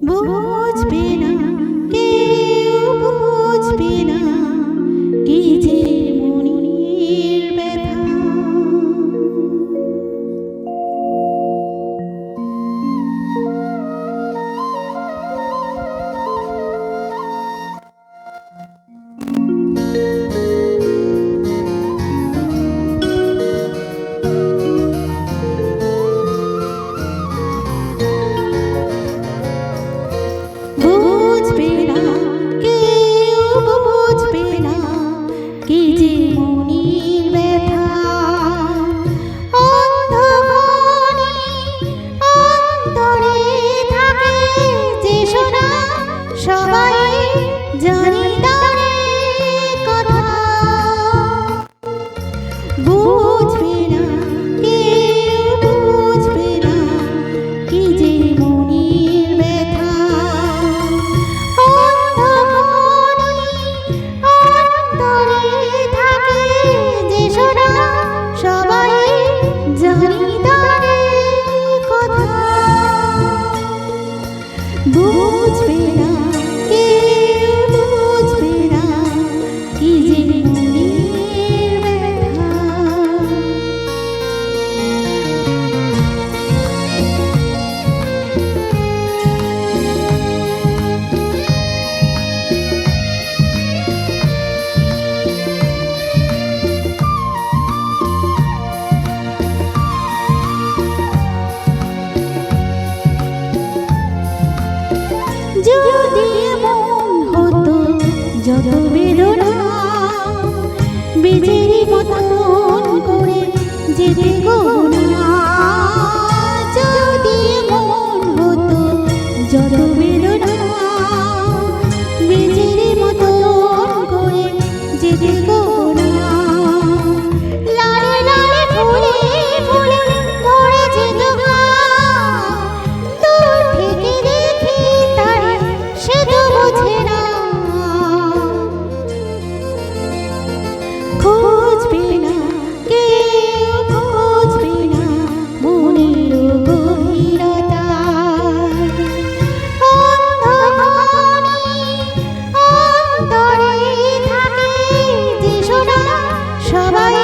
বুঝবে না, কেউ বুঝবে না কি যে মনের ব্যথা। বুঝবে না, কেউ বুঝবে না কি যে মনের ব্যথা। অন্ধকারে অন্তরে থাকে যে সোনা, সবাই জানি তার কথা। বুঝবে না, কেউ বুঝবে না কি যে মনের ব্যথা। অন্ধকারে অন্তরে থাকে যে সোনা, সবাই জানি তার কথা। বুঝবে না, কেউ বুঝবে না কি যে মনের ব্যথা। যদি মন হতো যত বেদনা, বীজের মতন করে যেতে গো না। যদি মন হতো যত বেদনা, বীজের মতন করে যেতে গো না। লালে লালে ফুলে ফুলে ভরে যেত গান, দূর থেকে দেখি তারে সে তো বোঝে না। খুঁজবে না, কেউ খুঁজবে না মনের গভীরতা। অন্ধকারে অন্তরে থাকে যে সোনা, সবাই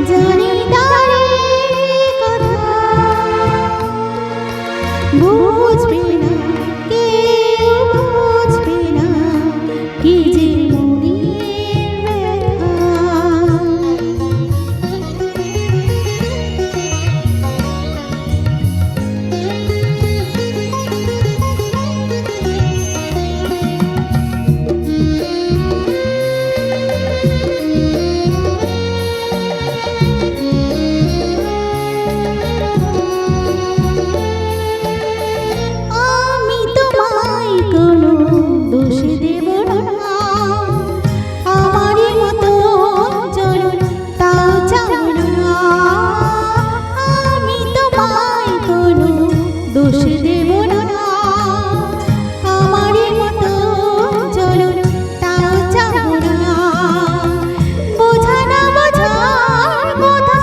জানি তার কথা। বুঝবে না, কেউ বুঝবে না কি যে মনের ব্যথা। আমি তোমায় কোনো দোষ দেব না, আমারই মতো চলুন তাও চাও না। আমি তোমায় কোনো দোষ দেব না, আমারই মতো চলুন তাও চাও না। বোঝা না বোঝার কথা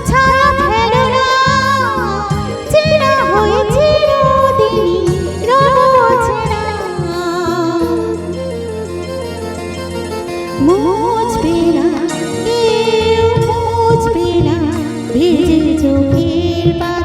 ছায়া ফেলো না, চেনা হয়ে চিরদিনই রবো অচেনা। মুছবে না, কেউ মুছবে না ভিজে চোখের পানি।